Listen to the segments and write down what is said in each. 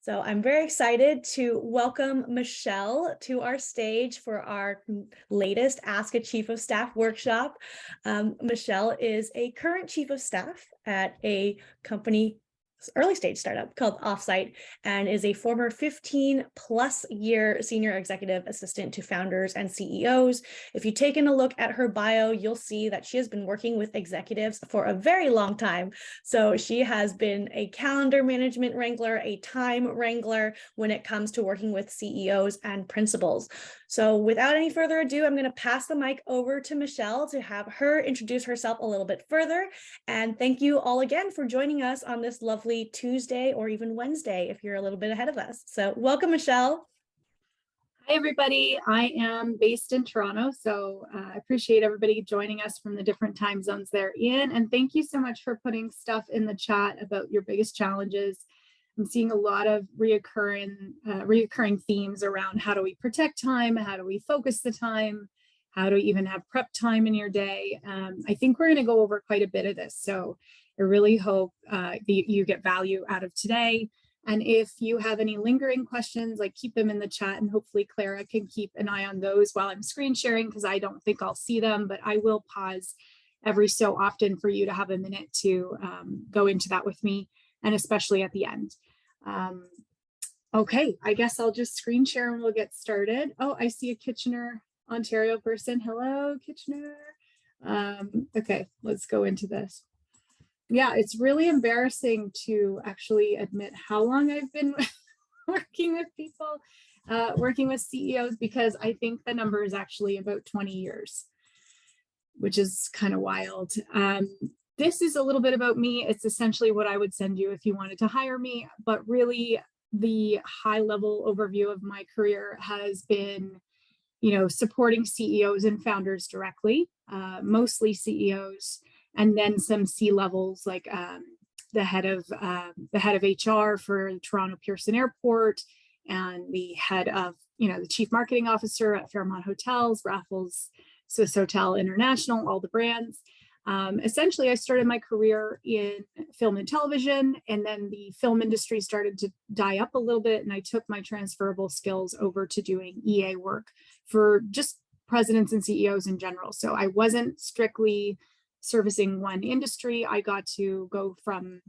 So I'm very excited to welcome Michelle to our stage for our latest Ask a Chief of Staff workshop. Michelle is a current Chief of Staff at a company, early stage startup called Offsite, and is a former 15+ year senior executive assistant to founders and CEOs. If you've taken a look at her bio, you'll see that she has been working with executives for a very long time. So she has been a calendar management wrangler, a time wrangler when it comes to working with CEOs and principals. So without any further ado, I'm going to pass the mic over to Michelle to have her introduce herself a little bit further. And thank you all again for joining us on this lovely Tuesday or even Wednesday if you're a little bit ahead of us. So welcome, Michelle. Hi, everybody. I am based in Toronto, so I appreciate everybody joining us from the different time zones they're in. And thank you so much for putting stuff in the chat about your biggest challenges. I'm seeing a lot of reoccurring themes around how do we protect time, how do we focus the time, how to even have prep time in your day. I think we're going to go over quite a bit of this. So I really hope that you get value out of today. And if you have any lingering questions, like keep them in the chat, and hopefully Clara can keep an eye on those while I'm screen sharing, because I don't think I'll see them, but I will pause every so often for you to have a minute to go into that with me, and especially at the end. Okay, I guess I'll just screen share and we'll get started. Oh, I see a Kitchener, Ontario person. Hello, Kitchener. Okay, let's go into this. Yeah, it's really embarrassing to actually admit how long I've been working with people, working with CEOs, because I think the number is actually about 20 years, which is kind of wild. This is a little bit about me. It's essentially what I would send you if you wanted to hire me, but really the high level overview of my career has been, supporting CEOs and founders directly, mostly CEOs, and then some C-levels like the head of HR for Toronto Pearson Airport, and the head of, the chief marketing officer at Fairmont Hotels, Raffles, Swiss Hotel International, all the brands. Essentially, I started my career in film and television, and then the film industry started to die up a little bit, and I took my transferable skills over to doing EA work for just presidents and CEOs in general. So I wasn't strictly servicing one industry. I got to go from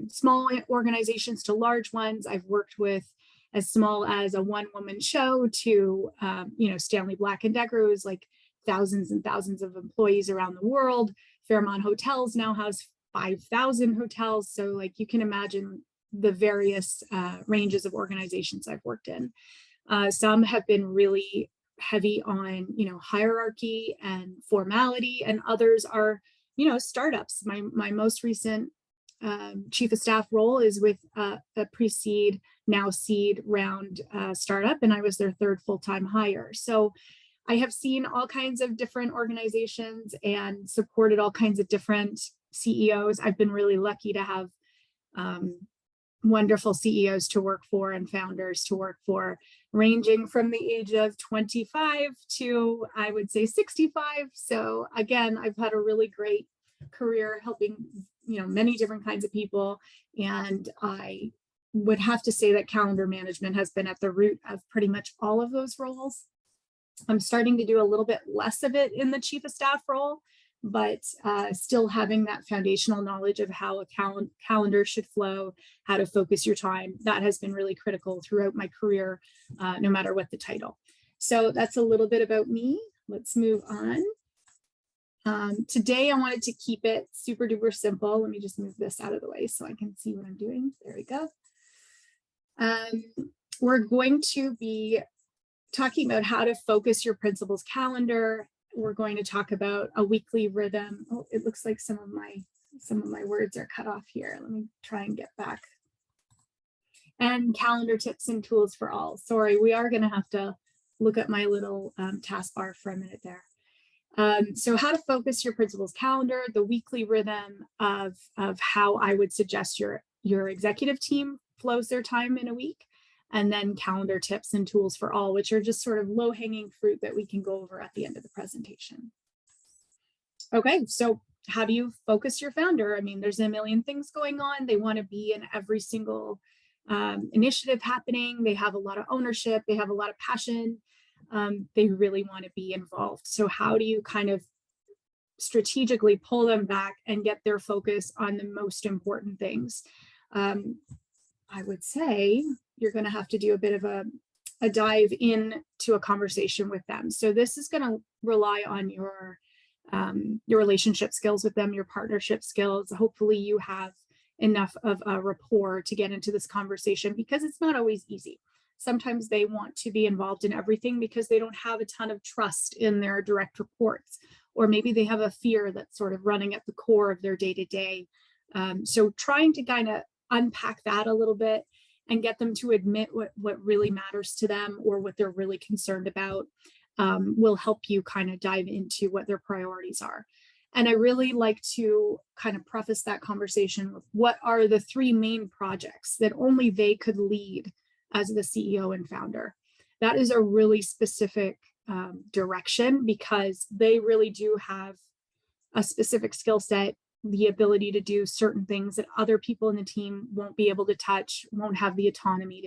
small organizations to large ones. I've worked with as small as a one-woman show to, Stanley Black Decker, who's like thousands and thousands of employees around the world. Fairmont Hotels now has 5,000 hotels. So like you can imagine the various ranges of organizations I've worked in. Some have been really heavy on, hierarchy and formality, and others are, startups. My most recent chief of staff role is with a pre-seed, now seed round startup, and I was their third full-time hire. So I have seen all kinds of different organizations and supported all kinds of different CEOs. I've been really lucky to have wonderful CEOs to work for and founders to work for, ranging from the age of 25 to, I would say, 65. So again, I've had a really great career helping, many different kinds of people. And I would have to say that calendar management has been at the root of pretty much all of those roles. I'm starting to do a little bit less of it in the chief of staff role, but still having that foundational knowledge of how a calendar should flow, how to focus your time, that has been really critical throughout my career, no matter what the title. So that's a little bit about me. Let's move on. Today, I wanted to keep it super duper simple. Let me just move this out of the way so I can see what I'm doing. There we go. We're going to be talking about how to focus your principal's calendar. We're going to talk about a weekly rhythm. Oh, it looks like some of my words are cut off here. Let me try and get back. And calendar tips and tools for all. Sorry, we are going to have to look at my little taskbar for a minute there. So how to focus your principal's calendar, the weekly rhythm of how I would suggest your executive team flows their time in a week, and then calendar tips and tools for all, which are just sort of low-hanging fruit that we can go over at the end of the presentation. Okay, so how do you focus your founder? I mean, there's a million things going on. They want to be in every single initiative happening. They have a lot of ownership. They have a lot of passion. They really want to be involved. So how do you kind of strategically pull them back and get their focus on the most important things? I would say you're going to have to do a bit of a dive into a conversation with them. So this is going to rely on your relationship skills with them, your partnership skills. Hopefully you have enough of a rapport to get into this conversation, because it's not always easy. Sometimes they want to be involved in everything because they don't have a ton of trust in their direct reports, or maybe they have a fear that's sort of running at the core of their day-to-day. So trying to kind of unpack that a little bit and get them to admit what really matters to them or what they're really concerned about will help you kind of dive into what their priorities are. And I really like to kind of preface that conversation with what are the 3 main projects that only they could lead as the CEO and founder. That is a really specific direction, because they really do have a specific skill set, the ability to do certain things that other people in the team won't be able to touch, won't have the autonomy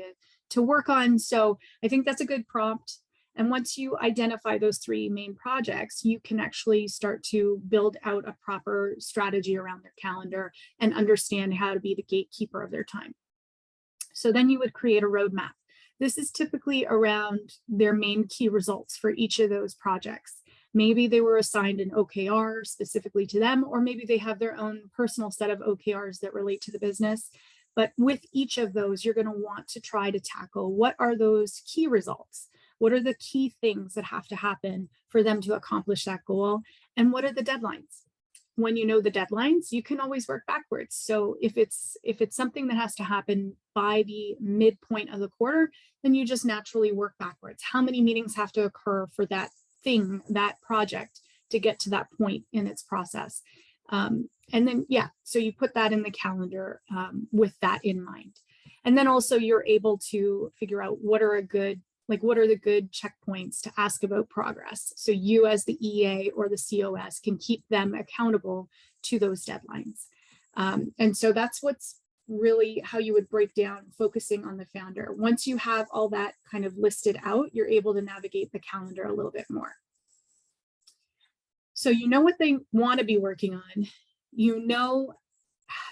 to work on. So I think that's a good prompt. And once you identify those 3 main projects, you can actually start to build out a proper strategy around their calendar and understand how to be the gatekeeper of their time. So then you would create a roadmap. This is typically around their main key results for each of those projects. Maybe they were assigned an OKR specifically to them, or maybe they have their own personal set of OKRs that relate to the business. But with each of those, you're going to want to try to tackle what are those key results? What are the key things that have to happen for them to accomplish that goal? And what are the deadlines? When you know the deadlines, you can always work backwards. So if it's something that has to happen by the midpoint of the quarter, then you just naturally work backwards. How many meetings have to occur for that thing, that project, to get to that point in its process? And then, yeah, so you put that in the calendar with that in mind. And then also you're able to figure out what are the good checkpoints to ask about progress. So you as the EA or the COS can keep them accountable to those deadlines. And so that's what's really how you would break down focusing on the founder. Once you have all that kind of listed out, you're able to navigate the calendar a little bit more. So you know what they want to be working on. You know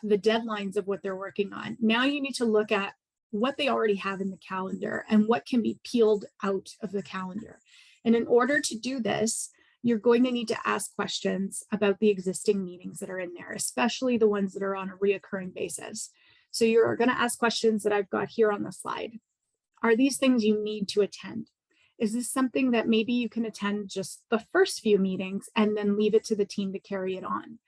the deadlines of what they're working on. Now you need to look at what they already have in the calendar and what can be peeled out of the calendar. And in order to do this, you're going to need to ask questions about the existing meetings that are in there, especially the ones that are on a reoccurring basis. So you're going to ask questions that I've got here on the slide. Are these things you need to attend? Is this something that maybe you can attend just the first few meetings and then leave it to the team to carry it on?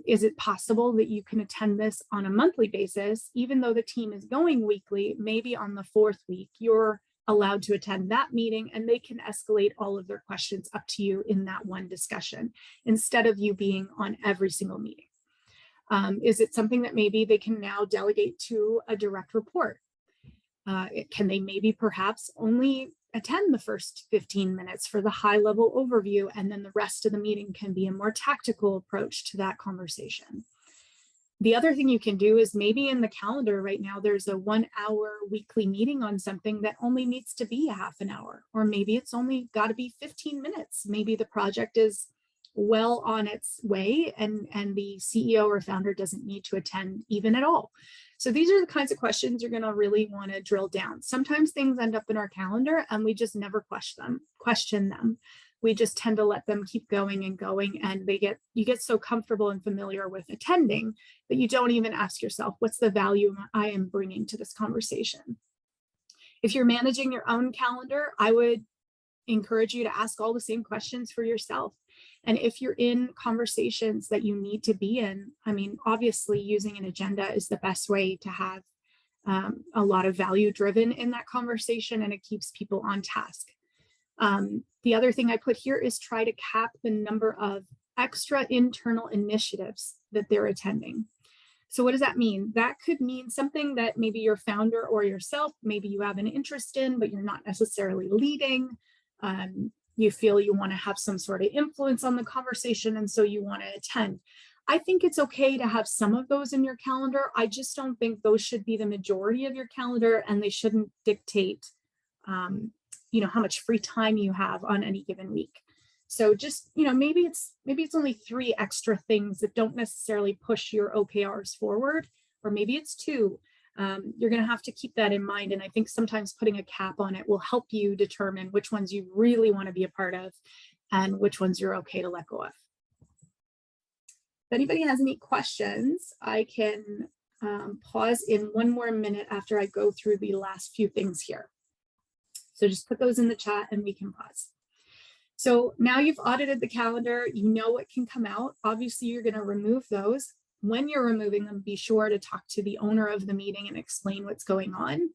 Is it possible that you can attend this on a monthly basis, even though the team is going weekly? Maybe on the 4th week, you're allowed to attend that meeting and they can escalate all of their questions up to you in that one discussion, instead of you being on every single meeting. Is it something that maybe they can now delegate to a direct report? Can they maybe perhaps only attend the first 15 minutes for the high level overview, and then the rest of the meeting can be a more tactical approach to that conversation? The other thing you can do is maybe in the calendar right now, there's a 1-hour weekly meeting on something that only needs to be a half an hour, or maybe it's only got to be 15 minutes. Maybe the project is well on its way and the CEO or founder doesn't need to attend even at all. So these are the kinds of questions you're going to really want to drill down. Sometimes things end up in our calendar and we just never question them. We just tend to let them keep going and going, and you get so comfortable and familiar with attending that you don't even ask yourself, what's the value I am bringing to this conversation? If you're managing your own calendar, I would encourage you to ask all the same questions for yourself. And if you're in conversations that you need to be in, I mean, obviously using an agenda is the best way to have a lot of value driven in that conversation, and it keeps people on task. The other thing I put here is try to cap the number of extra internal initiatives that they're attending. So what does that mean? That could mean something that maybe your founder or yourself, maybe you have an interest in, but you're not necessarily leading. You feel you want to have some sort of influence on the conversation, and so you want to attend. I think it's okay to have some of those in your calendar. I just don't think those should be the majority of your calendar, and they shouldn't dictate, how much free time you have on any given week. So just, maybe it's only 3 extra things that don't necessarily push your OKRs forward, or maybe it's 2. You're going to have to keep that in mind. And I think sometimes putting a cap on it will help you determine which ones you really want to be a part of and which ones you're okay to let go of. If anybody has any questions, I can pause in 1 more minute after I go through the last few things here. So just put those in the chat and we can pause. So now you've audited the calendar, you know what can come out. Obviously, you're going to remove those. When you're removing them, be sure to talk to the owner of the meeting and explain what's going on.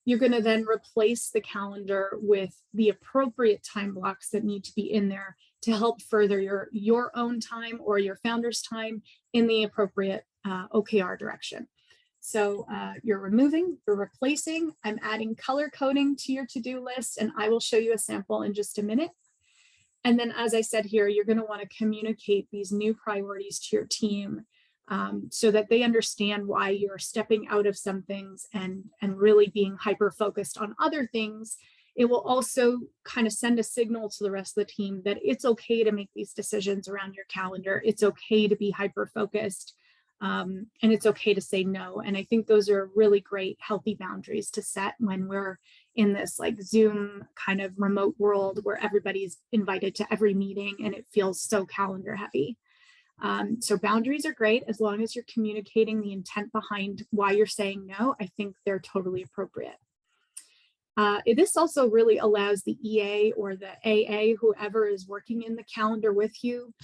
You're going to then replace the calendar with the appropriate time blocks that need to be in there to help further your own time or your founder's time in the appropriate OKR direction. So you're removing, you're replacing, I'm adding color coding to your to-do list, and I will show you a sample in just a minute. And then, as I said here, you're going to want to communicate these new priorities to your team so that they understand why you're stepping out of some things and really being hyper-focused on other things. It will also kind of send a signal to the rest of the team that it's okay to make these decisions around your calendar. It's okay to be hyper-focused, and it's okay to say no. And I think those are really great, healthy boundaries to set when we're in this like Zoom kind of remote world where everybody's invited to every meeting and it feels so calendar heavy. So boundaries are great as long as you're communicating the intent behind why you're saying no. I think they're totally appropriate. This also really allows the EA or the AA, whoever is working in the calendar with you,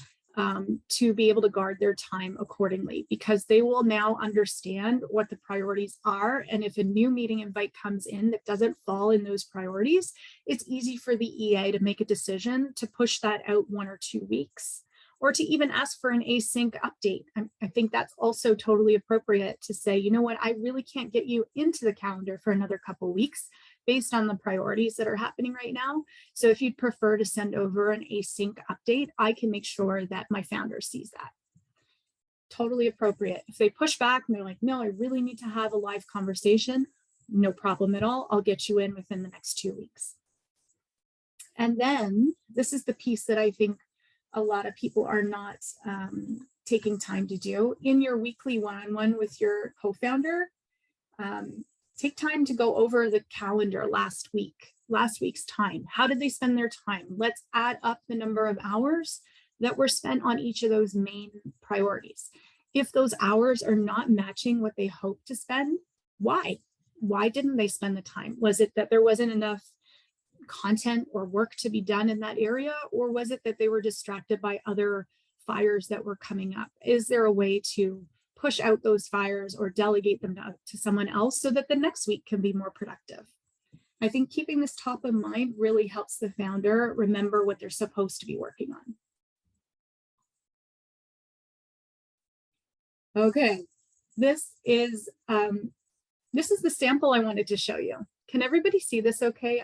to be able to guard their time accordingly, because they will now understand what the priorities are. And if a new meeting invite comes in that doesn't fall in those priorities, it's easy for the EA to make a decision to push that out 1 or 2 weeks, or to even ask for an async update. I think that's also totally appropriate to say, you know what, I really can't get you into the calendar for another couple of weeks based on the priorities that are happening right now. So if you'd prefer to send over an async update, I can make sure that my founder sees that. Totally appropriate. If they push back and they're like, no, I really need to have a live conversation, no problem at all. I'll get you in within the next 2 weeks. And then this is the piece that I think a lot of people are not taking time to do. In your weekly one-on-one with your co-founder, take time to go over the calendar last week's time. How did they spend their time? Let's add up the number of hours that were spent on each of those main priorities. If those hours are not matching what they hoped to spend, why? Why didn't they spend the time? Was it that there wasn't enough content or work to be done in that area? Or was it that they were distracted by other fires that were coming up? Is there a way to push out those fires or delegate them to someone else so that the next week can be more productive? I think keeping this top of mind really helps the founder remember what they're supposed to be working on. Okay, this is the sample I wanted to show you. Can everybody see this okay?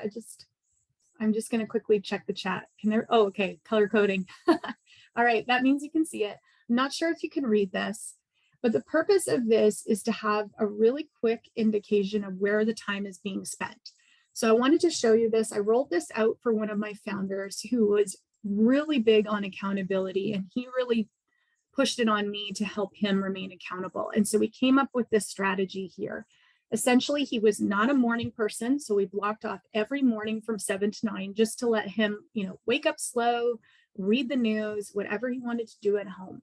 I'm just going to quickly check the chat. Oh, okay, color coding. All right, that means you can see it. I'm not sure if you can read this, but the purpose of this is to have a really quick indication of where the time is being spent. So I wanted to show you this. I rolled this out for one of my founders who was really big on accountability, and he really pushed it on me to help him remain accountable. And so we came up with this strategy here. Essentially, he was not a morning person, so we blocked off every morning from 7 to 9 just to let him, wake up slow, read the news, whatever he wanted to do at home.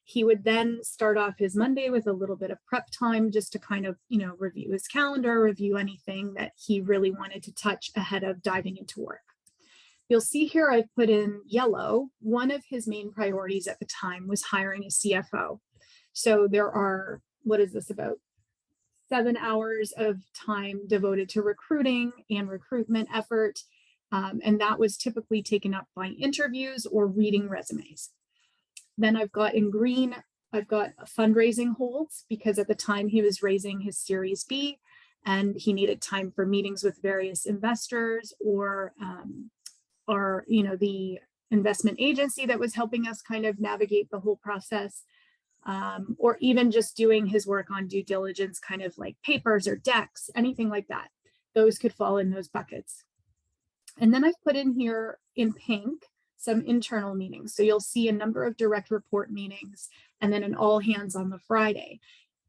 He would then start off his Monday with a little bit of prep time just to kind of, review his calendar, review anything that he really wanted to touch ahead of diving into work. You'll see here I've put in yellow. One of his main priorities at the time was hiring a CFO. So there are, what is this about? 7 hours of time devoted to recruiting and recruitment effort. And that was typically taken up by interviews or reading resumes. Then I've got in green, I've got fundraising holds, because at the time he was raising his Series B and he needed time for meetings with various investors or the investment agency that was helping us kind of navigate the whole process. or even just doing his work on due diligence, kind of like papers or decks, anything like that. Those could fall in those buckets. And then I've put in here in pink some internal meetings. So you'll see a number of direct report meetings and then an all hands on the Friday.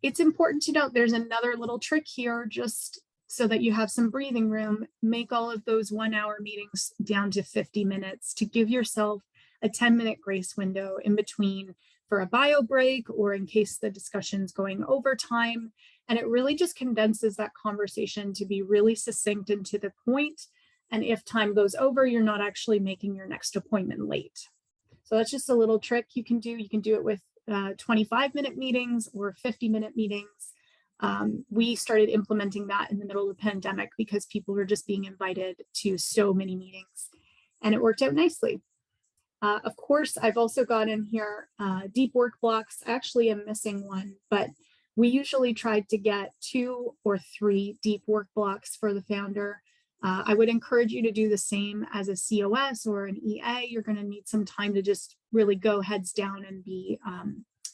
It's important to note there's another little trick here, just so that you have some breathing room. Make all of those 1 hour meetings down to 50 minutes to give yourself a 10-minute grace window in between for a bio break or in case the discussion's going over time. And it really just condenses that conversation to be really succinct and to the point. And if time goes over, you're not actually making your next appointment late. So that's just a little trick you can do. You can do it with 25-minute meetings or 50-minute meetings. We started implementing that in the middle of the pandemic because people were just being invited to so many meetings, and it worked out nicely. Of course, I've also got in here deep work blocks. Actually, I'm missing one, but we usually tried to get 2 or 3 deep work blocks for the founder. I would encourage you to do the same as a COS or an EA. You're going to need some time to just really go heads down and be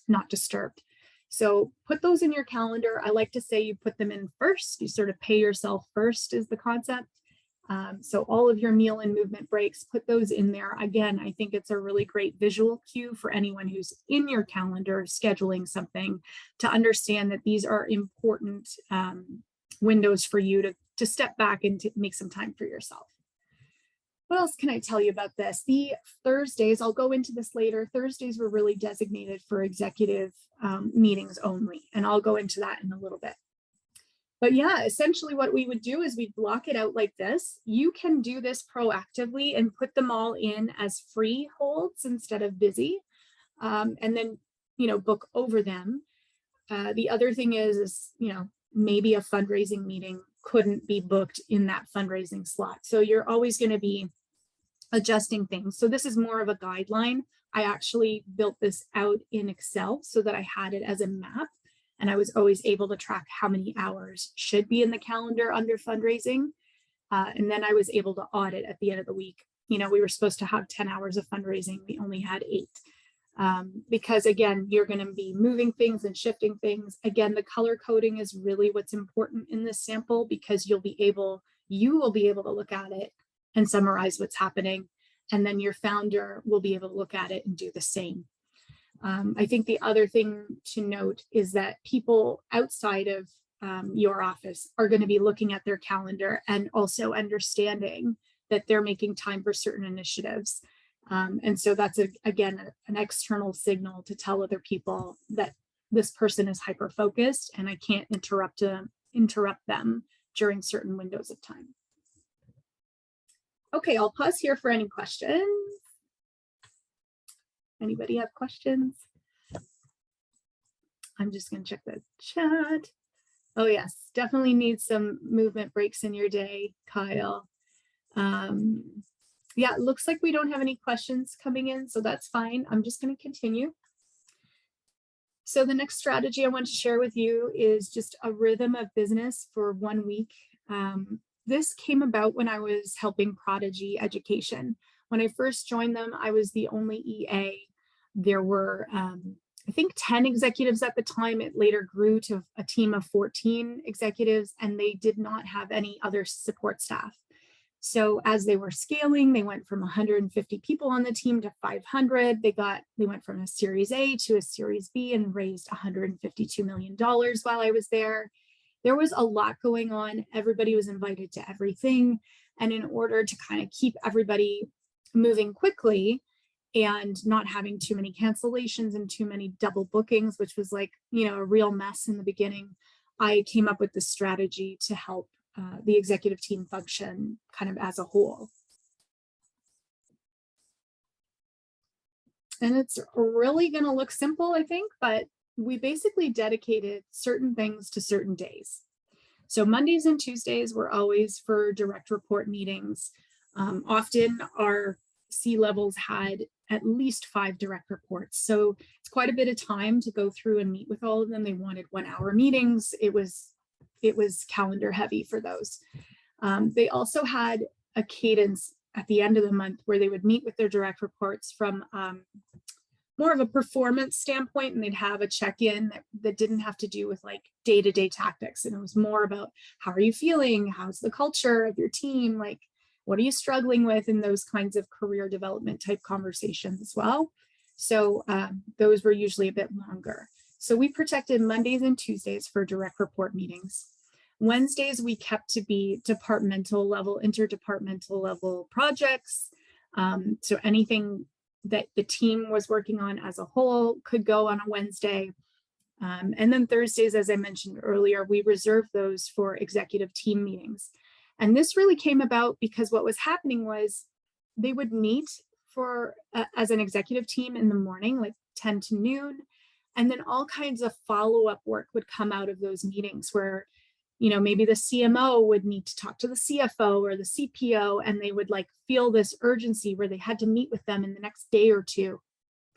not disturbed. So put those in your calendar. I like to say you put them in first. You sort of pay yourself first is the concept. So all of your meal and movement breaks, put those in there. Again, I think it's a really great visual cue for anyone who's in your calendar scheduling something to understand that these are important windows for you to step back and to make some time for yourself. What else can I tell you about this? The Thursdays, I'll go into this later. Thursdays were really designated for executive meetings only, and I'll go into that in a little bit. But yeah, essentially what we would do is we'd block it out like this. You can do this proactively and put them all in as free holds instead of busy, and then, book over them. The other thing is, maybe a fundraising meeting couldn't be booked in that fundraising slot. So you're always going to be adjusting things. So this is more of a guideline. I actually built this out in Excel so that I had it as a map. And I was always able to track how many hours should be in the calendar under fundraising. And then I was able to audit at the end of the week. We were supposed to have 10 hours of fundraising. We only had 8. Because again, you're going to be moving things and shifting things. Again, the color coding is really what's important in this sample, because you will be able to look at it and summarize what's happening. And then your founder will be able to look at it and do the same. I think the other thing to note is that people outside of your office are going to be looking at their calendar and also understanding that they're making time for certain initiatives. And so that's, again, an external signal to tell other people that this person is hyper-focused and I can't interrupt them during certain windows of time. Okay, I'll pause here for any questions. Anybody have questions? I'm just going to check the chat. Oh yes, definitely need some movement breaks in your day, Kyle. Yeah, it looks like we don't have any questions coming in, so that's fine. I'm just going to continue. So the next strategy I want to share with you is just a rhythm of business for 1 week. This came about when I was helping Prodigy Education. When I first joined them, I was the only EA. There were, I think, 10 executives at the time. It later grew to a team of 14 executives, and they did not have any other support staff. So as they were scaling, they went from 150 people on the team to 500. They went from a Series A to a Series B and raised $152 million while I was there. There was a lot going on. Everybody was invited to everything. And in order to kind of keep everybody moving quickly and not having too many cancellations and too many double bookings, which was like, a real mess in the beginning, I came up with this strategy to help the executive team function kind of as a whole. And it's really going to look simple, I think, but we basically dedicated certain things to certain days. So Mondays and Tuesdays were always for direct report meetings. Often our C-levels had at least 5 direct reports. So it's quite a bit of time to go through and meet with all of them. They wanted 1-hour meetings. It was calendar heavy for those. They also had a cadence at the end of the month where they would meet with their direct reports from 1 more of a performance standpoint, and they'd have a check-in that didn't have to do with like day-to-day tactics. And it was more about, how are you feeling? How's the culture of your team? Like, what are you struggling with? And those kinds of career development type conversations as well. So those were usually a bit longer. So we protected Mondays and Tuesdays for direct report meetings. Wednesdays, we kept to be departmental level, interdepartmental level projects. So anything that the team was working on as a whole could go on a Wednesday. And then Thursdays, as I mentioned earlier, we reserved those for executive team meetings. And this really came about because what was happening was they would meet for as an executive team in the morning, like 10 to noon. And then all kinds of follow-up work would come out of those meetings where, you know, maybe the CMO would need to talk to the CFO or the CPO, and they would like feel this urgency where they had to meet with them in the next day or two.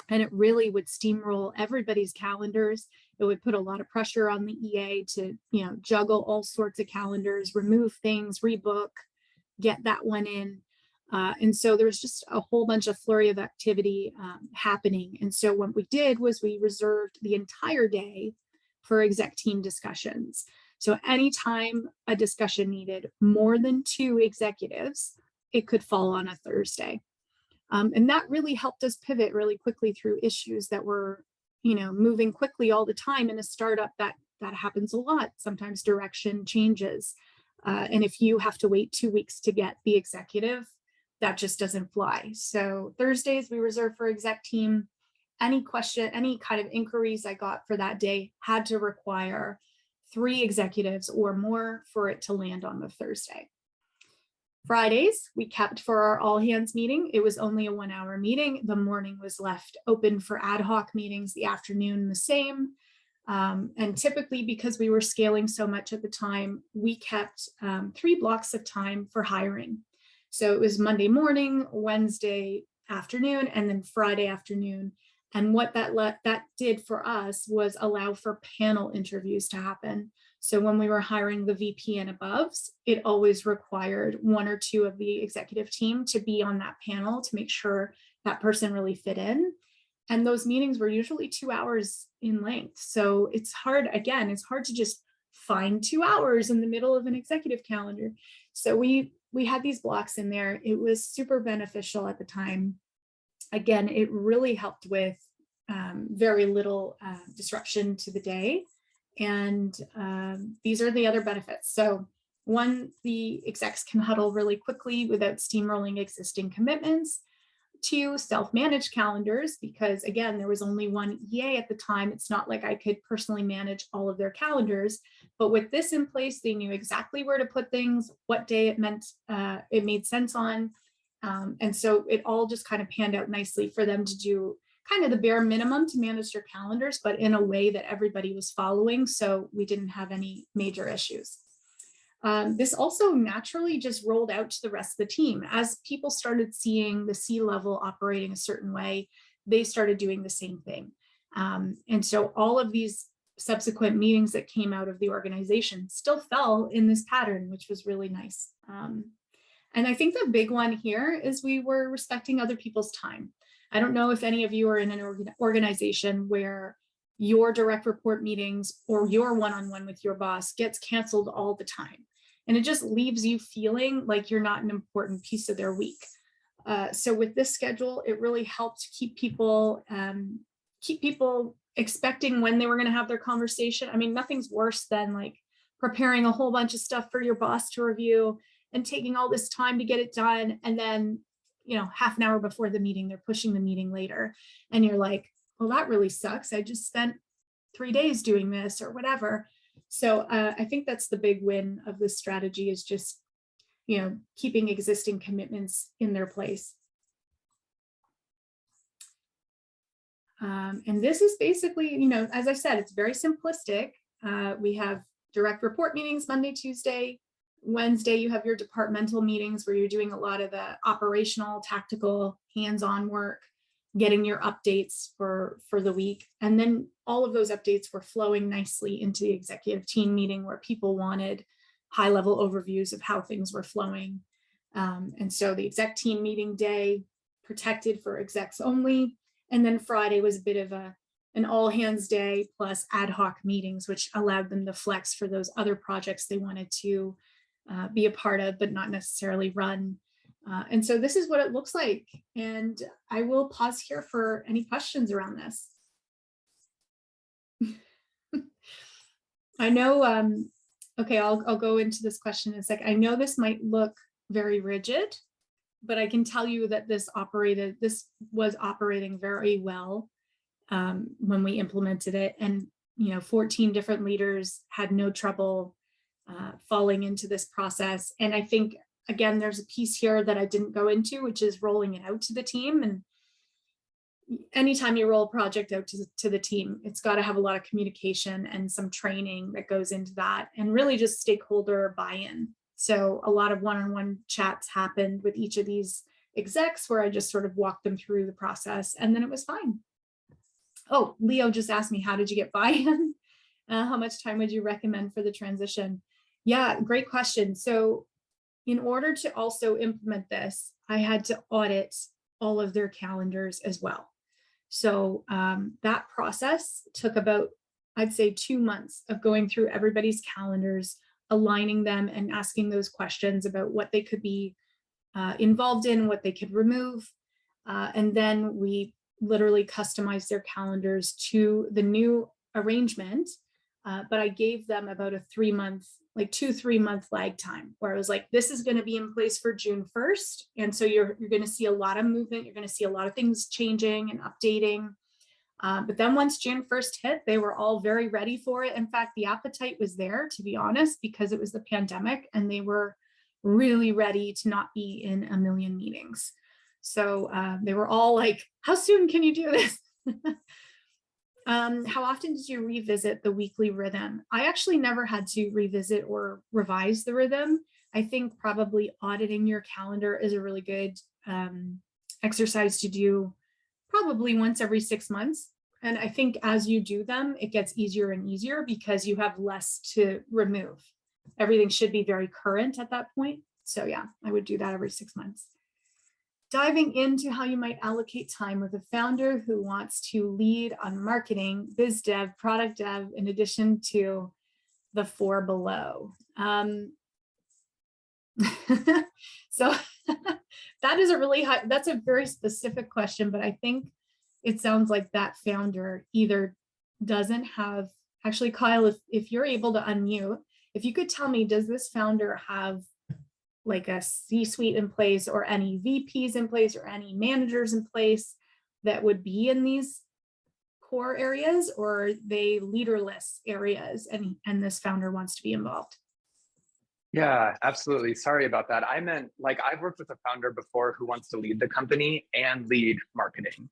And it really would steamroll everybody's calendars. It would put a lot of pressure on the EA to, you know, juggle all sorts of calendars, remove things, rebook, get that one in. And so there was just a whole bunch of flurry of activity happening. And so what we did was we reserved the entire day for exec team discussions. So anytime a discussion needed more than 2 executives, it could fall on a Thursday. And that really helped us pivot really quickly through issues that were, you know, moving quickly all the time. In a startup, that happens a lot. Sometimes direction changes. And if you have to wait 2 weeks to get the executive, that just doesn't fly. So Thursdays we reserve for exec team. Any question, any kind of inquiries I got for that day had to require 3 executives or more for it to land on the Thursday. Fridays, we kept for our all hands meeting. It was only a 1-hour meeting. The morning was left open for ad hoc meetings, the afternoon the same. And typically, because we were scaling so much at the time, we kept 3 blocks of time for hiring. So it was Monday morning, Wednesday afternoon, and then Friday afternoon. And what that did for us was allow for panel interviews to happen. So when we were hiring the VP and aboves, it always required 1 or 2 of the executive team to be on that panel to make sure that person really fit in. And those meetings were usually 2 hours in length. So it's hard, again, it's hard to just find 2 hours in the middle of an executive calendar. So we had these blocks in there. It was super beneficial at the time. Again, it really helped with very little disruption to the day. And these are the other benefits. So 1, the execs can huddle really quickly without steamrolling existing commitments. 2, self-managed calendars, because again, there was only 1 EA at the time. It's not like I could personally manage all of their calendars, but with this in place, they knew exactly where to put things, what day it made sense on. And so it all just kind of panned out nicely for them to do kind of the bare minimum to manage their calendars, but in a way that everybody was following. So we didn't have any major issues. This also naturally just rolled out to the rest of the team. As people started seeing the C-level operating a certain way, they started doing the same thing. And so all of these subsequent meetings that came out of the organization still fell in this pattern, which was really nice. And I think the big one here is we were respecting other people's time. I don't know if any of you are in an organization where your direct report meetings or your one-on-one with your boss gets canceled all the time. And it just leaves you feeling like you're not an important piece of their week. So with this schedule, it really helped keep people expecting when they were going to have their conversation. I mean, nothing's worse than like preparing a whole bunch of stuff for your boss to review and taking all this time to get it done. And then, you know, half an hour before the meeting, they're pushing the meeting later. And you're like, well, that really sucks. I just spent 3 days doing this or whatever. So I think that's the big win of this strategy, is just, you know, keeping existing commitments in their place. And this is basically, you know, as I said, it's very simplistic. We have direct report meetings Monday, Tuesday. Wednesday, you have your departmental meetings where you're doing a lot of the operational, tactical, hands-on work, getting your updates for the week. And then all of those updates were flowing nicely into the executive team meeting where people wanted high-level overviews of how things were flowing. And so the exec team meeting day, protected for execs only. And then Friday was a bit of an all hands day plus ad hoc meetings, which allowed them to flex for those other projects they wanted to be a part of, but not necessarily run. And so this is what it looks like. And I will pause here for any questions around this. I know, okay, I'll go into this question in a sec. I know this might look very rigid, but I can tell you that this was operating very well when we implemented it. And, 14 different leaders had no trouble falling into this process. And I think, again, there's a piece here that I didn't go into, which is rolling it out to the team. And anytime you roll a project out to the team, it's got to have a lot of communication and some training that goes into that, and really just stakeholder buy-in. So a lot of one-on-one chats happened with each of these execs where I just sort of walked them through the process, and then it was fine. Oh, Leo just asked me, how did you get buy-in? How much time would you recommend for the transition? Yeah, great question. So in order to also implement this, I had to audit all of their calendars as well. So that process took about, I'd say, 2 months of going through everybody's calendars, aligning them and asking those questions about what they could be involved in, what they could remove. And then we literally customized their calendars to the new arrangement. But I gave them about a 3 month, like 2-3 month lag time, where I was like, this is going to be in place for June 1st. And so you're going to see a lot of movement. You're going to see a lot of things changing and updating. But then once June 1st hit, they were all very ready for it. In fact, the appetite was there, to be honest, because it was the pandemic and they were really ready to not be in a million meetings. So they were all like, how soon can you do this? How often did you revisit the weekly rhythm? I actually never had to revisit or revise the rhythm. I think probably auditing your calendar is a really good exercise to do probably once every 6 months. And I think as you do them, it gets easier and easier because you have less to remove. Everything should be very current at that point. So yeah, I would do that every 6 months. Diving into how you might allocate time with a founder who wants to lead on marketing, biz dev, product dev, in addition to the 4 below. So that is that's a very specific question, but I think it sounds like that founder either doesn't have, actually, Kyle, if you're able to unmute, if you could tell me, does this founder have like a C-suite in place or any VPs in place or any managers in place that would be in these core areas, or are they leaderless areas and this founder wants to be involved? Yeah, absolutely. Sorry about that. I meant, like, I've worked with a founder before who wants to lead the company and lead marketing,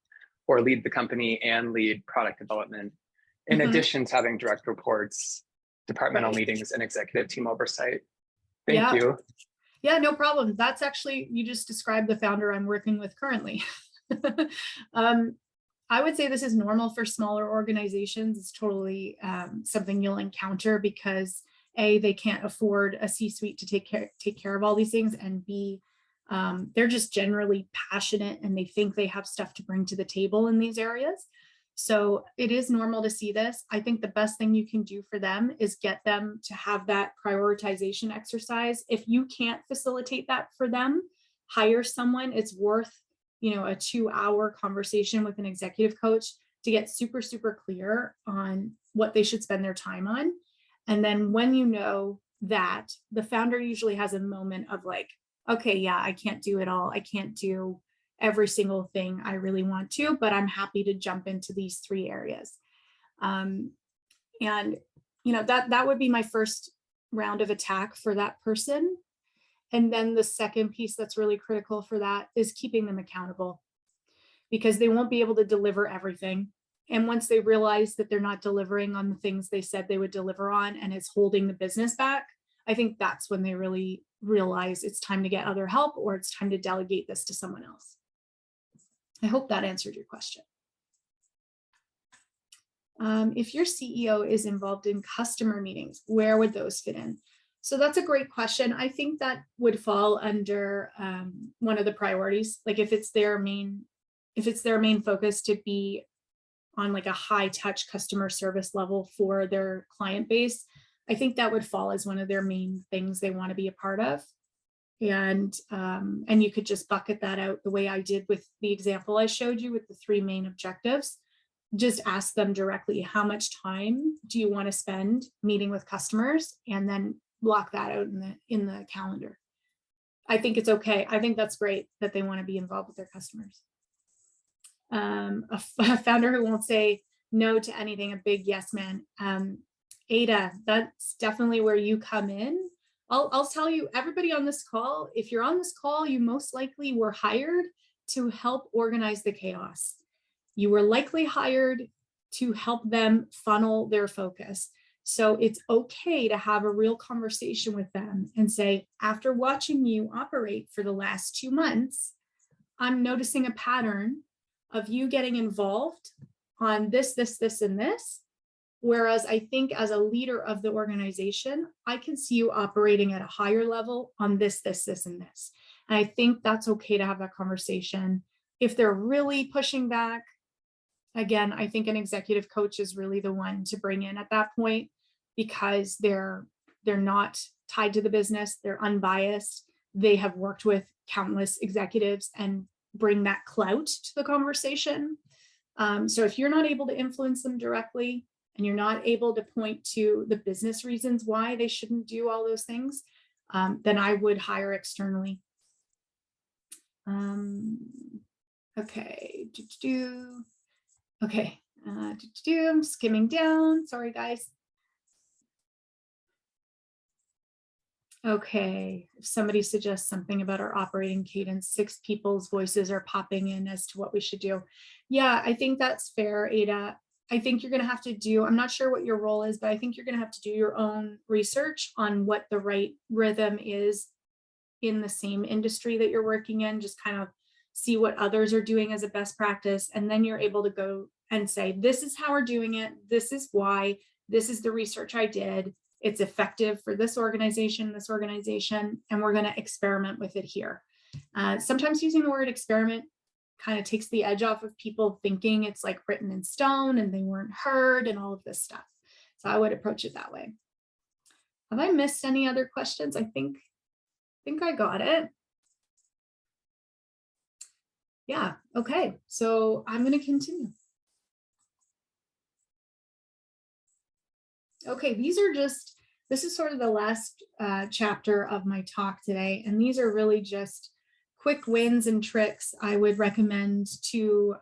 or lead the company and lead product development, in addition to having direct reports, departmental meetings, and executive team oversight. Thank you. Yeah, no problem. That's actually, you just described the founder I'm working with currently. I would say this is normal for smaller organizations. It's totally something you'll encounter because A, they can't afford a C-suite to take care of all these things, and B, they're just generally passionate and they think they have stuff to bring to the table in these areas. So it is normal to see this. I think the best thing you can do for them is get them to have that prioritization exercise. If you can't facilitate that for them, hire someone. It's worth, a 2-hour conversation with an executive coach to get super, super clear on what they should spend their time on. And then when you know that, the founder usually has a moment of like, okay, yeah, I can't do it all. I can't do every single thing I really want to, but I'm happy to jump into these 3 areas. And that would be my first round of attack for that person. And then the second piece that's really critical for that is keeping them accountable, because they won't be able to deliver everything. And once they realize that they're not delivering on the things they said they would deliver on, and it's holding the business back, I think that's when they really realize it's time to get other help, or it's time to delegate this to someone else. I hope that answered your question. If your CEO is involved in customer meetings, where would those fit in? So that's a great question. I think that would fall under one of the priorities. Like if it's their main if it's their main focus to be on like a high touch customer service level for their client base, I think that would fall as one of their main things they want to be a part of. And you could just bucket that out the way I did with the example I showed you with the 3 main objectives. Just ask them directly, how much time do you want to spend meeting with customers, and then block that out in the calendar. I think it's okay. I think that's great that they want to be involved with their customers. A founder who won't say no to anything, a big yes man. Ada, that's definitely where you come in. I'll tell you, everybody on this call, if you're on this call, you most likely were hired to help organize the chaos. You were likely hired to help them funnel their focus. So it's okay to have a real conversation with them and say, after watching you operate for the last 2 months, I'm noticing a pattern of you getting involved on this, and this. Whereas I think as a leader of the organization, I can see you operating at a higher level on this, and this. And I think that's okay to have that conversation. If they're really pushing back, again, I think an executive coach is really the one to bring in at that point, because they're not tied to the business, they're unbiased, they have worked with countless executives and bring that clout to the conversation. So if you're not able to influence them directly, and you're not able to point to the business reasons why they shouldn't do all those things, then I would hire externally. Okay. Okay. I'm skimming down. Sorry, guys. Okay. If somebody suggests something about our operating cadence, 6 people's voices are popping in as to what we should do. Yeah, I think that's fair, Ada. I think you're going to have to do, I'm not sure what your role is, but I think you're going to have to do your own research on what the right rhythm is in the same industry that you're working in. Just kind of see what others are doing as a best practice. And then you're able to go and say, this is how we're doing it. This is why. This is the research I did. It's effective for this organization, and we're going to experiment with it here. Sometimes using the word experiment kind of takes the edge off of people thinking it's like written in stone and they weren't heard and all of this stuff. So I would approach it that way. Have I missed any other questions? I think I got it. Yeah, okay. So I'm going to continue. Okay, this is sort of the last chapter of my talk today. And these are really just quick wins and tricks I would recommend to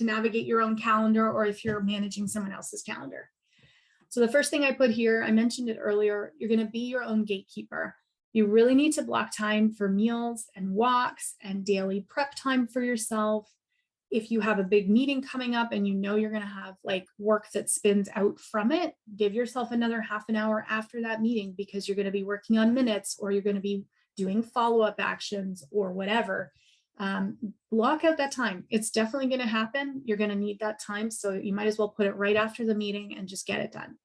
navigate your own calendar, or if you're managing someone else's calendar. So the first thing I put here, I mentioned it earlier, you're going to be your own gatekeeper. You really need to block time for meals and walks and daily prep time for yourself. If you have a big meeting coming up and you know you're going to have like work that spins out from it, give yourself another half an hour after that meeting, because you're going to be working on minutes, or you're going to be doing follow-up actions or whatever. Block out that time. It's definitely going to happen. You're going to need that time. So you might as well put it right after the meeting and just get it done.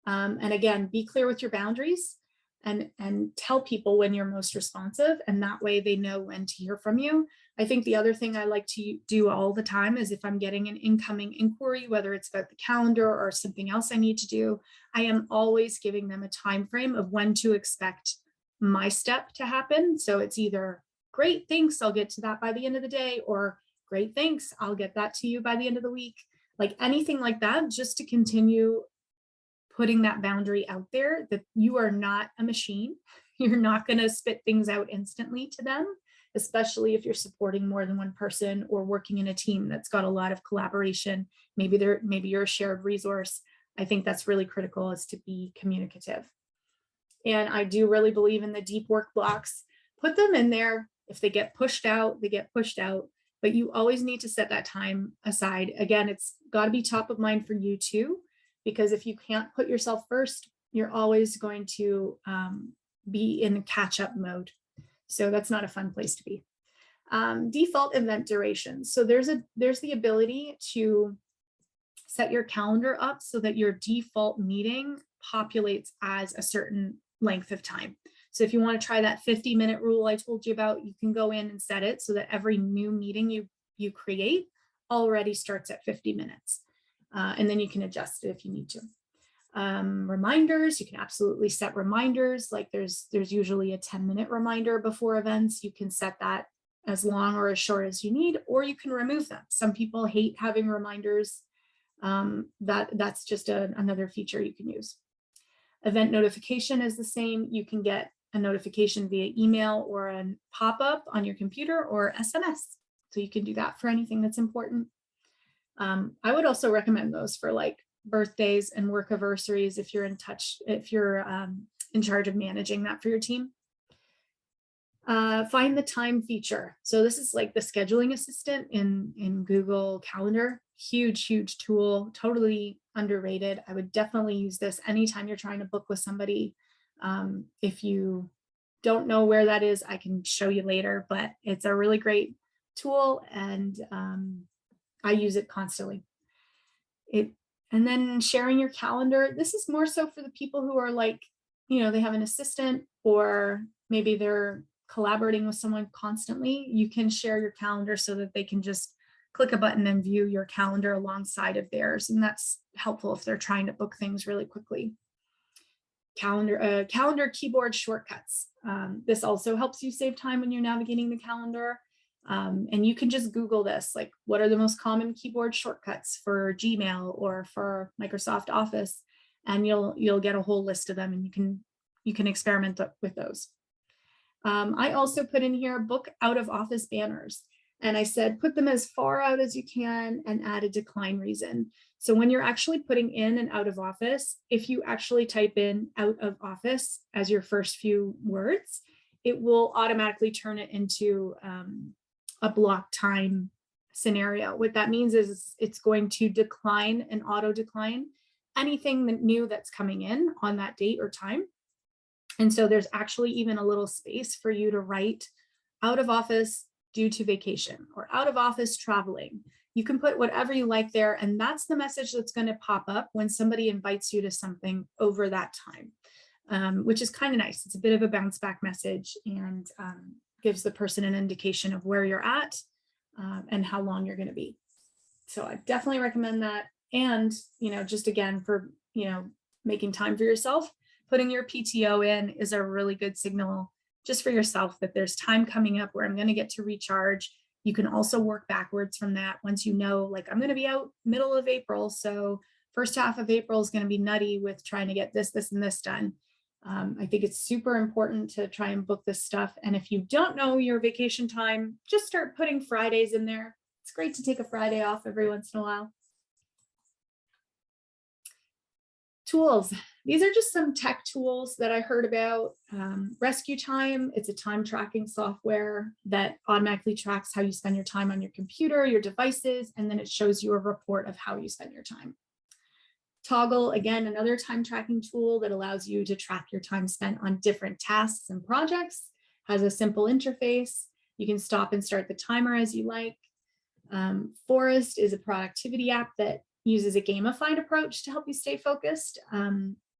And again, be clear with your boundaries and tell people when you're most responsive, and that way they know when to hear from you. I think the other thing I like to do all the time is, if I'm getting an incoming inquiry, whether it's about the calendar or something else I need to do, I am always giving them a time frame of when to expect my step to happen. So it's either, great, thanks, I'll get to that by the end of the day, or great, thanks, I'll get that to you by the end of the week. Like anything like that, just to continue putting that boundary out there that you are not a machine. You're not going to spit things out instantly to them, especially if you're supporting more than one person or working in a team that's got a lot of collaboration. Maybe you're a shared resource. I think that's really critical, is to be communicative. And I do really believe in the deep work blocks. Put them in there. If they get pushed out, they get pushed out. But you always need to set that time aside. Again, it's got to be top of mind for you too, because if you can't put yourself first, you're always going to be in catch-up mode. So that's not a fun place to be. Default event duration. So there's the ability to set your calendar up so that your default meeting populates as a certain length of time. So if you want to try that 50-minute rule I told you about, you can go in and set it so that every new meeting you create already starts at 50 minutes. And then you can adjust it if you need to. Reminders, you can absolutely set reminders. Like there's usually a 10-minute reminder before events. You can set that as long or as short as you need, or you can remove them. Some people hate having reminders. That's just another feature you can use. Event notification is the same. You can get a notification via email or a pop-up on your computer or SMS. So you can do that for anything that's important. I would also recommend those for like birthdays and work anniversaries if you're in charge of managing that for your team. Find the time feature. So this is like the scheduling assistant in Google Calendar. Huge tool, totally underrated. I would definitely use this anytime you're trying to book with somebody. If you don't know where that is, I can show you later, but it's a really great tool, and I use it constantly. And then sharing your calendar. This is more so for the people who are like, they have an assistant, or maybe they're collaborating with someone constantly. You can share your calendar so that they can just click a button and view your calendar alongside of theirs. And that's helpful if they're trying to book things really quickly. Calendar keyboard shortcuts. This also helps you save time when you're navigating the calendar. And you can just Google this, like what are the most common keyboard shortcuts for Gmail or for Microsoft Office, and you'll get a whole list of them, and you can experiment with those. I also put in here book out of office banners, and I said put them as far out as you can and add a decline reason. So when you're actually putting in an out of office, if you actually type in out of office as your first few words, it will automatically turn it into a block time scenario. What that means is it's going to decline and auto decline anything new that's coming in on that date or time. And so there's actually even a little space for you to write out of office due to vacation or out of office traveling. You can put whatever you like there, and that's the message that's going to pop up when somebody invites you to something over that time, which is kind of nice. It's a bit of a bounce back message, and gives the person an indication of where you're at and how long you're going to be. So I definitely recommend that. And, just again, for, making time for yourself, putting your PTO in is a really good signal just for yourself that there's time coming up where I'm going to get to recharge. You can also work backwards from that once you know, like, I'm going to be out middle of April. So first half of April is going to be nutty with trying to get this, and this done. I think it's super important to try and book this stuff. And if you don't know your vacation time, just start putting Fridays in there. It's great to take a Friday off every once in a while. Tools. These are just some tech tools that I heard about. Rescue Time, it's a time tracking software that automatically tracks how you spend your time on your computer, your devices, and then it shows you a report of how you spend your time. Toggle, again, another time tracking tool that allows you to track your time spent on different tasks and projects, has a simple interface. You can stop and start the timer as you like. Forest is a productivity app that uses a gamified approach to help you stay focused.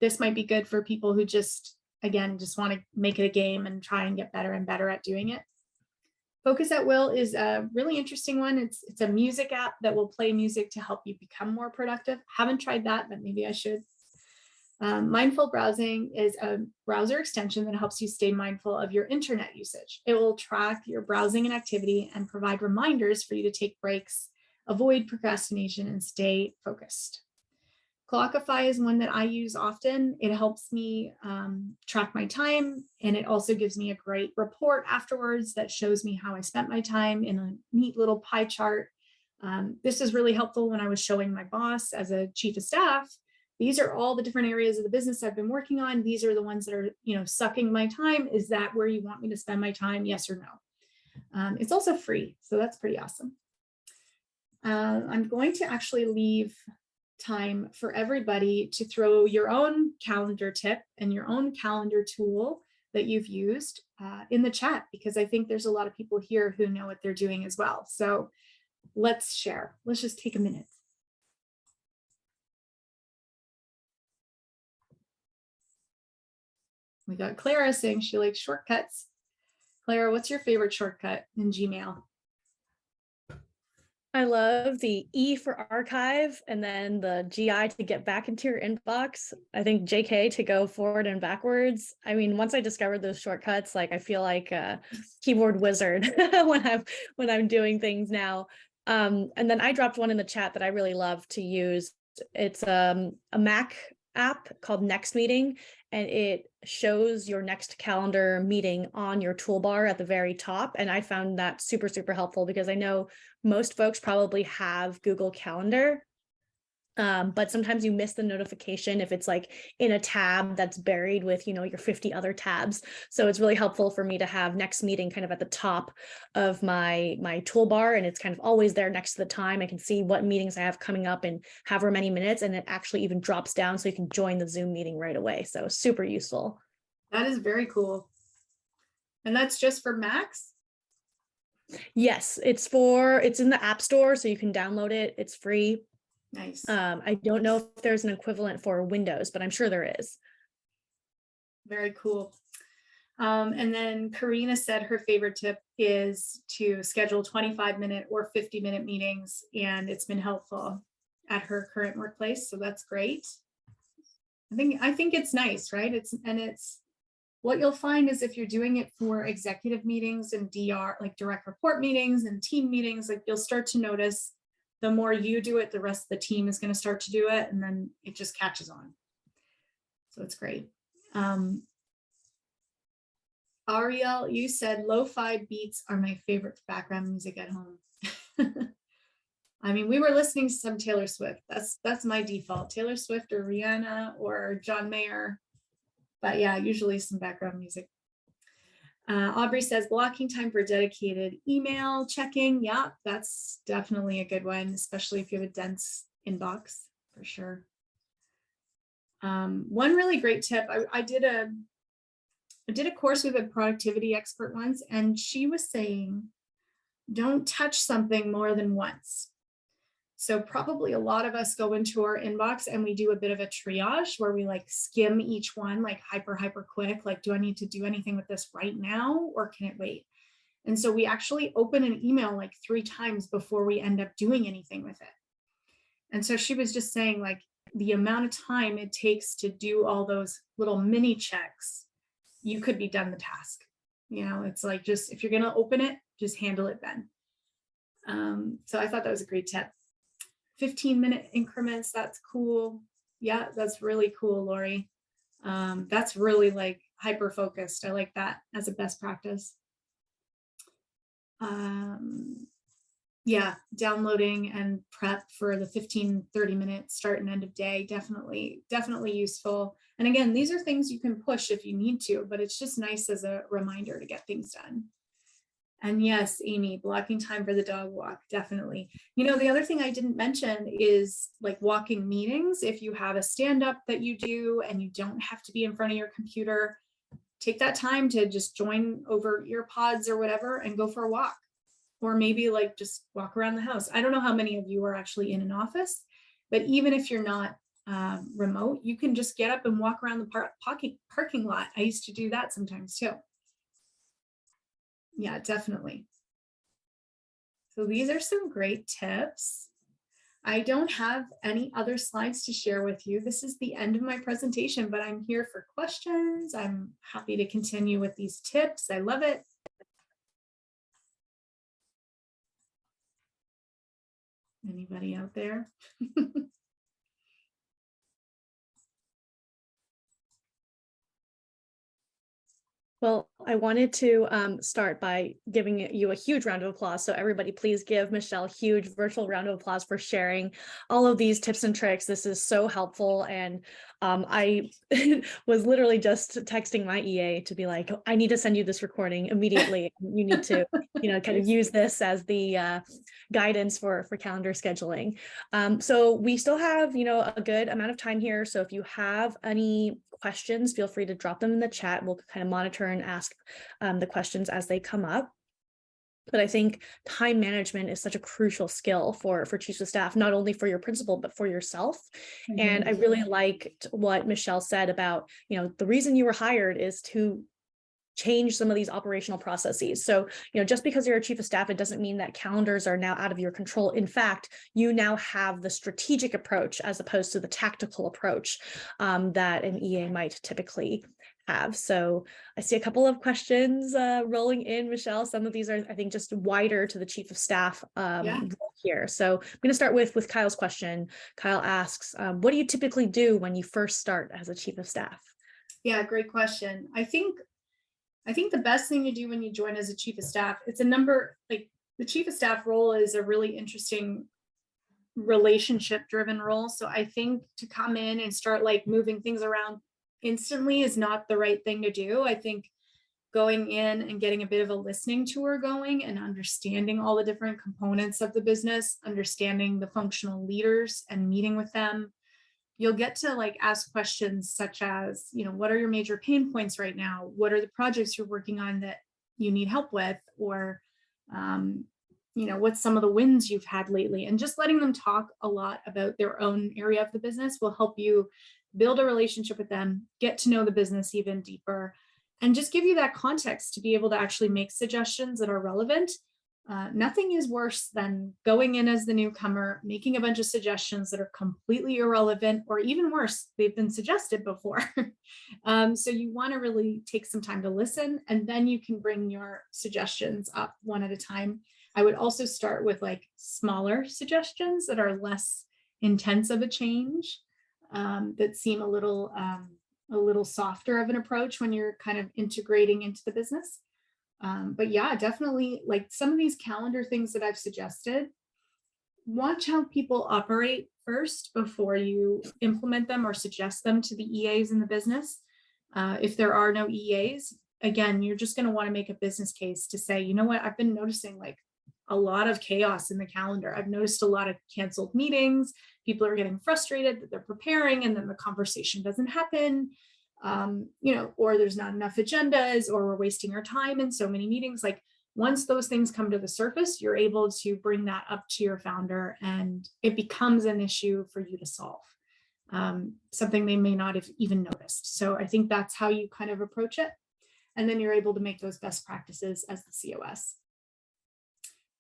This might be good for people who just want to make it a game and try and get better and better at doing it. Focus at Will is a really interesting one. It's a music app that will play music to help you become more productive. Haven't tried that, but maybe I should. Mindful Browsing is a browser extension that helps you stay mindful of your internet usage. It will track your browsing and activity and provide reminders for you to take breaks, avoid procrastination, and stay focused. Clockify is one that I use often. It helps me track my time, and it also gives me a great report afterwards that shows me how I spent my time in a neat little pie chart. This is really helpful when I was showing my boss as a chief of staff. These are all the different areas of the business I've been working on. These are the ones that are, sucking my time. Is that where you want me to spend my time? Yes or no? It's also free, so that's pretty awesome. I'm going to actually leave time for everybody to throw your own calendar tip and your own calendar tool that you've used in the chat, because I think there's a lot of people here who know what they're doing as well. So let's share. Let's just take a minute. We got Clara saying she likes shortcuts. Clara, what's your favorite shortcut in Gmail? I love the E for archive and then the GI to get back into your inbox. I think JK to go forward and backwards. I mean, once I discovered those shortcuts, like I feel like a keyboard wizard when I'm doing things now. And then I dropped one in the chat that I really love to use. It's a Mac app called Next Meeting, and it shows your next calendar meeting on your toolbar at the very top. And I found that super, super helpful because I know most folks probably have Google Calendar, but sometimes you miss the notification if it's like in a tab that's buried with, you know, your 50 other tabs. So it's really helpful for me to have Next Meeting kind of at the top of my toolbar, and it's kind of always there next to the time. I can see what meetings I have coming up in however many minutes, and it actually even drops down so you can join the Zoom meeting right away. So super useful. That is very cool. And that's just for Macs? Yes, it's in the App Store, so you can download it. It's free. Nice. I don't know if there's an equivalent for Windows, but I'm sure there is. Very cool. And then Karina said her favorite tip is to schedule 25-minute or 50-minute meetings, and it's been helpful at her current workplace. So that's great. I think it's nice, right? It's what you'll find is if you're doing it for executive meetings and DR, like direct report meetings and team meetings, like you'll start to notice the more you do it, the rest of the team is going to start to do it, and then it just catches on. So it's great. Ariel, you said lo-fi beats are my favorite background music at home. I mean, we were listening to some Taylor Swift. That's my default. Taylor Swift or Rihanna or John Mayer. But yeah, usually some background music. Aubrey says blocking time for dedicated email checking. Yeah, that's definitely a good one, especially if you have a dense inbox, for sure. One really great tip, I did a course with a productivity expert once, and she was saying, don't touch something more than once. So probably a lot of us go into our inbox and we do a bit of a triage where we like skim each one, like hyper quick, like, do I need to do anything with this right now or can it wait? And so we actually open an email like 3 times before we end up doing anything with it. And so she was just saying, like, the amount of time it takes to do all those little mini checks, you could be done the task. You know, it's like, just if you're going to open it, just handle it then. So I thought that was a great tip. 15-minute increments, that's cool. Yeah, that's really cool, Lori. That's really like hyper focused. I like that as a best practice. Yeah, downloading and prep for the 15-30 minute start and end of day, definitely useful. And again, these are things you can push if you need to, but it's just nice as a reminder to get things done. And yes, Amy, blocking time for the dog walk, definitely. You know, the other thing I didn't mention is like walking meetings. If you have a stand-up that you do and you don't have to be in front of your computer, take that time to just join over ear pods or whatever and go for a walk. Or maybe like just walk around the house. I don't know how many of you are actually in an office, but even if you're not remote, you can just get up and walk around the parking lot. I used to do that sometimes too. Yeah, definitely. So these are some great tips. I don't have any other slides to share with you. This is the end of my presentation, but I'm here for questions. I'm happy to continue with these tips. I love it. Anybody out there? Well, I wanted to start by giving you a huge round of applause. So everybody, please give Michelle a huge virtual round of applause for sharing all of these tips and tricks. This is so helpful. And I was literally just texting my EA to be like, I need to send you this recording immediately. You need to, you know, kind of use this as the guidance for calendar scheduling. So we still have, you know, a good amount of time here. So if you have any questions, feel free to drop them in the chat. We'll kind of monitor and ask the questions as they come up. But I think time management is such a crucial skill for chiefs of staff, not only for your principal, but for yourself. And I really liked what Michelle said about, the reason you were hired is to change some of these operational processes. So, just because you're a chief of staff, it doesn't mean that calendars are now out of your control. In fact, you now have the strategic approach as opposed to the tactical approach that an EA might typically have. So I see a couple of questions rolling in, Michelle. Some of these are, I think, just wider to the chief of staff here. So I'm going to start with Kyle's question. Kyle asks, what do you typically do when you first start as a chief of staff? Yeah, great question. I think the best thing to do when you join as a chief of staff, the chief of staff role is a really interesting relationship driven role. So I think to come in and start moving things around instantly is not the right thing to do. I think going in and getting a bit of a listening tour going and understanding all the different components of the business, understanding the functional leaders and meeting with them, you'll get to ask questions such as, what are your major pain points right now? What are the projects you're working on that you need help with? Or, what's some of the wins you've had lately? And just letting them talk a lot about their own area of the business will help you build a relationship with them, get to know the business even deeper, and just give you that context to be able to actually make suggestions that are relevant. Nothing is worse than going in as the newcomer, making a bunch of suggestions that are completely irrelevant, or even worse, they've been suggested before. So you want to really take some time to listen, and then you can bring your suggestions up one at a time. I would also start with smaller suggestions that are less intense of a change, that seem a little softer of an approach when you're kind of integrating into the business. But yeah, definitely some of these calendar things that I've suggested, watch how people operate first before you implement them or suggest them to the EAs in the business. If there are no EAs, again, you're just going to want to make a business case to say, you know what, I've been noticing a lot of chaos in the calendar. I've noticed a lot of canceled meetings. People are getting frustrated that they're preparing and then the conversation doesn't happen. Or there's not enough agendas, or we're wasting our time in so many meetings. Once those things come to the surface, you're able to bring that up to your founder and it becomes an issue for you to solve, something they may not have even noticed. So I think that's how you kind of approach it. And then you're able to make those best practices as the COS.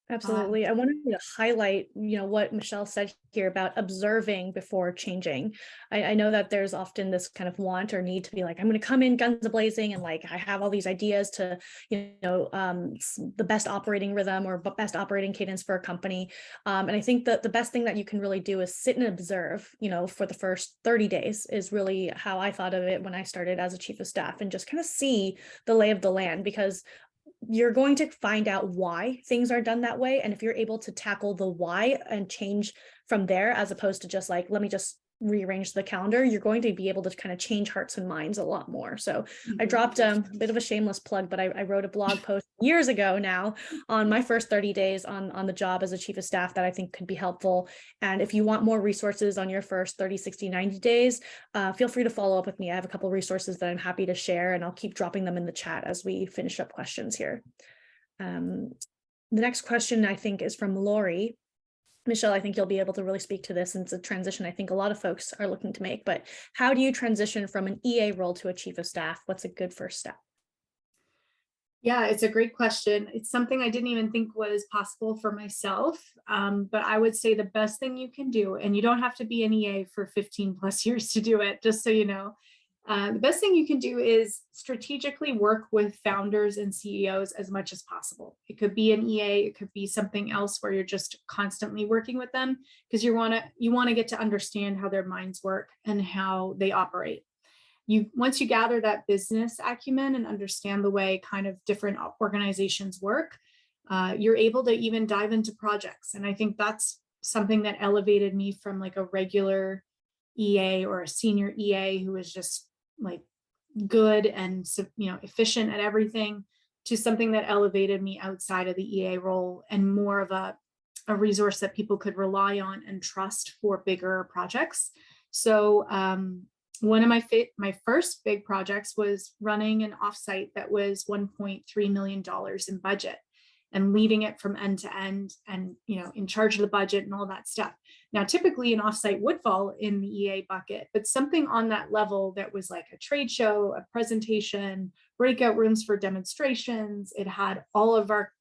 Absolutely. I wanted to highlight, what Michelle said here about observing before changing. I know that there's often this kind of want or need to be I'm going to come in guns blazing and I have all these ideas to, the best operating rhythm or best operating cadence for a company. And I think that the best thing that you can really do is sit and observe, for the first 30 days is really how I thought of it when I started as a chief of staff, and just kind of see the lay of the land, because you're going to find out why things are done that way. And if you're able to tackle the why and change from there, as opposed to just let me just rearrange the calendar, you're going to be able to kind of change hearts and minds a lot more. So I dropped a bit of a shameless plug, but I wrote a blog post years ago now on my first 30 days on the job as a chief of staff that I think could be helpful. And if you want more resources on your first 30, 60, 90 days, feel free to follow up with me. I have a couple of resources that I'm happy to share, and I'll keep dropping them in the chat as we finish up questions here. The next question, I think, is from Lori. Michelle, I think you'll be able to really speak to this, and it's a transition I think a lot of folks are looking to make. But how do you transition from an EA role to a chief of staff? What's a good first step? Yeah, it's a great question. It's something I didn't even think was possible for myself. But I would say the best thing you can do, and you don't have to be an EA for 15 plus years to do it, just so you know, the best thing you can do is strategically work with founders and CEOs as much as possible. It could be an EA, it could be something else where you're just constantly working with them, because you want to get to understand how their minds work and how they operate. Once you gather that business acumen and understand the way kind of different organizations work, you're able to even dive into projects. And I think that's something that elevated me from a regular EA or a senior EA who was just good and efficient at everything, to something that elevated me outside of the EA role and more of a resource that people could rely on and trust for bigger projects. So one of my first big projects was running an offsite that was $1.3 million in budget. and leading it from end to end and, in charge of the budget and all that stuff. Now, typically an offsite would fall in the EA bucket, but something on that level that was like a trade show, a presentation, breakout rooms for demonstrations. It had all of our,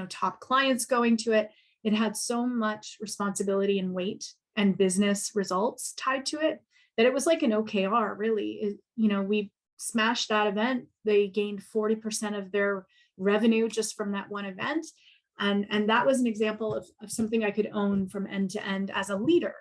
top clients going to it. It had so much responsibility and weight and business results tied to it that it was like an OKR, really. We smashed that event. They gained 40% of their revenue just from that one event. And that was an example of something I could own from end to end as a leader.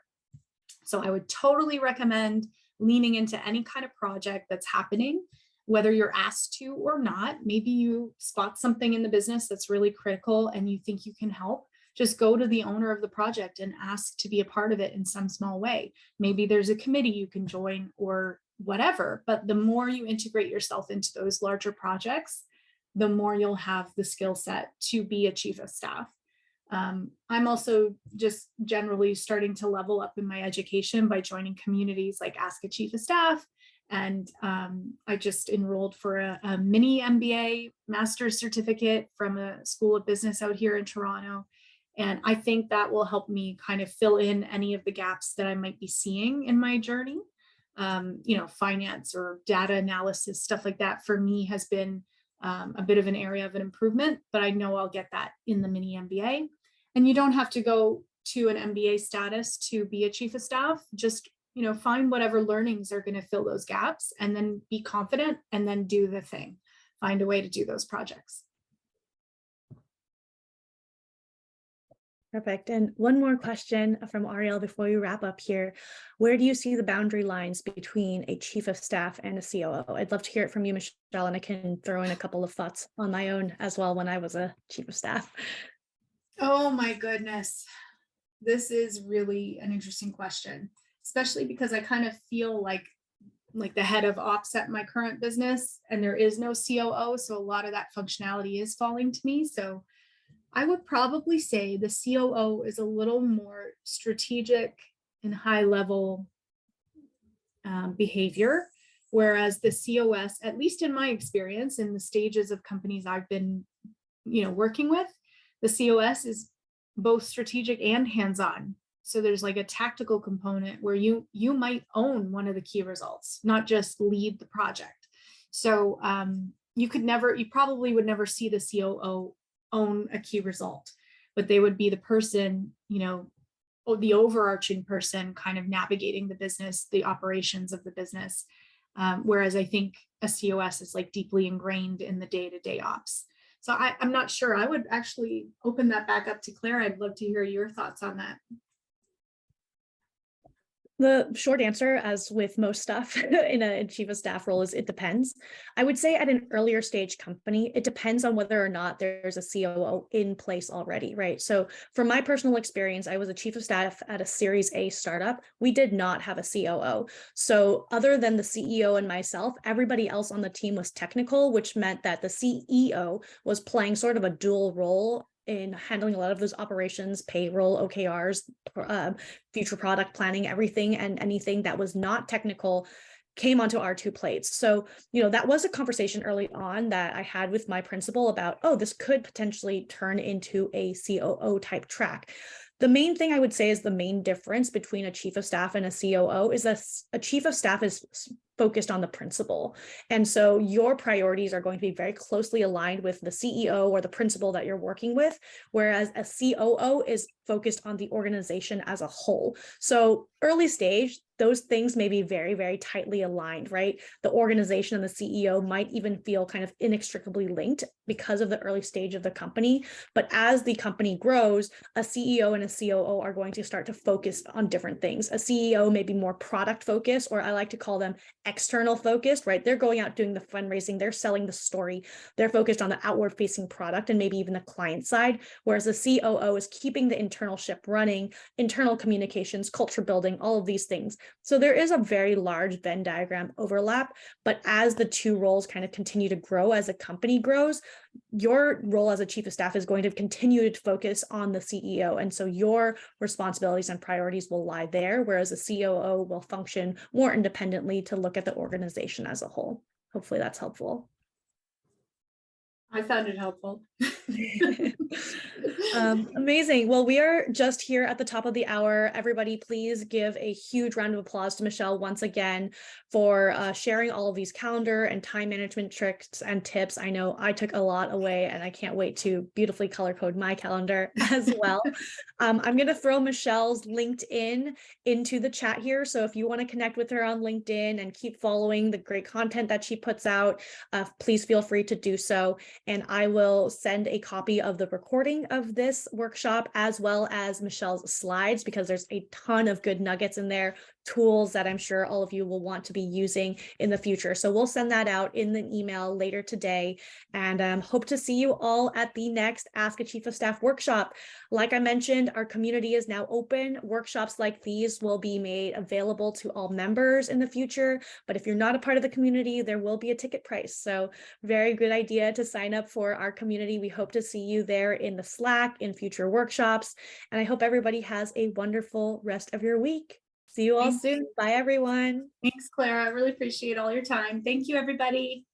So I would totally recommend leaning into any kind of project that's happening, whether you're asked to or not. Maybe you spot something in the business that's really critical and you think you can help. Just go to the owner of the project and ask to be a part of it in some small way. Maybe there's a committee you can join or whatever, but the more you integrate yourself into those larger projects, the more you'll have the skill set to be a chief of staff. I'm also just generally starting to level up in my education by joining communities like Ask a Chief of Staff. And I just enrolled for a Mini-MBA master's certificate from a School of Business out here in Toronto. And I think that will help me kind of fill in any of the gaps that I might be seeing in my journey. Finance or data analysis, stuff like that for me has been a bit of an area of an improvement, but I know I'll get that in the Mini-MBA. And you don't have to go to an MBA status to be a chief of staff. Just, find whatever learnings are going to fill those gaps and then be confident and then do the thing. Find a way to do those projects. Perfect. And one more question from Ariel before we wrap up here. Where do you see the boundary lines between a chief of staff and a COO? I'd love to hear it from you, Michelle, and I can throw in a couple of thoughts on my own as well when I was a chief of staff. Oh my goodness. This is really an interesting question, especially because I kind of feel like the head of ops at my current business, and there is no COO. So a lot of that functionality is falling to me. So I would probably say the COO is a little more strategic and high level behavior, whereas the COS, at least in my experience in the stages of companies I've been, working with, the COS is both strategic and hands-on. So there's like a tactical component where you might own one of the key results, not just lead the project. So you probably would never see the COO own a key result, but they would be the person, the overarching person kind of navigating the business, the operations of the business. Whereas I think a COS is like deeply ingrained in the day-to-day ops. So I'm not sure. I would actually open that back up to Claire. I'd love to hear your thoughts on that. The short answer, as with most stuff in a chief of staff role, is it depends. I would say at an earlier stage company, it depends on whether or not there's a COO in place already, right? So from my personal experience, I was a chief of staff at a Series A startup. We did not have a COO. So other than the CEO and myself, everybody else on the team was technical, which meant that the CEO was playing sort of a dual role in handling a lot of those operations, payroll, OKRs, future product planning, everything and anything that was not technical came onto our two plates. So, that was a conversation early on that I had with my principal about, this could potentially turn into a COO type track. The main thing I would say is the main difference between a chief of staff and a COO is that a chief of staff is focused on the principal. And so your priorities are going to be very closely aligned with the CEO or the principal that you're working with, whereas a COO is focused on the organization as a whole. So early stage, those things may be very, very tightly aligned, right? The organization and the CEO might even feel kind of inextricably linked because of the early stage of the company. But as the company grows, a CEO and a COO are going to start to focus on different things. A CEO may be more product focused, or I like to call them external focused, right? They're going out doing the fundraising, they're selling the story, they're focused on the outward facing product and maybe even the client side, whereas the COO is keeping the internal ship running, internal communications, culture building, all of these things. So there is a very large Venn diagram overlap, but as the two roles kind of continue to grow, as the company grows, your role as a chief of staff is going to continue to focus on the CEO. And so your responsibilities and priorities will lie there, whereas a COO will function more independently to look at the organization as a whole. Hopefully that's helpful. I found it helpful. Amazing. Well, we are just here at the top of the hour. Everybody, please give a huge round of applause to Michelle once again for sharing all of these calendar and time management tricks and tips. I know I took a lot away, and I can't wait to beautifully color code my calendar as well. I'm going to throw Michelle's LinkedIn into the chat here. So if you want to connect with her on LinkedIn and keep following the great content that she puts out, please feel free to do so. And I will send a copy of the recording of this workshop as well as Michelle's slides, because there's a ton of good nuggets in there, tools that I'm sure all of you will want to be using in the future. So we'll send that out in the email later today, and hope to see you all at the next Ask a Chief of Staff workshop. Like I mentioned, our community is now open. Workshops like these will be made available to all members in the future, but if you're not a part of the community, there will be a ticket price. So very good idea to sign up for our community. We hope to see you there in the Slack in future workshops, and I hope everybody has a wonderful rest of your week. See you all soon. Bye, everyone. Thanks, Clara. I really appreciate all your time. Thank you, everybody.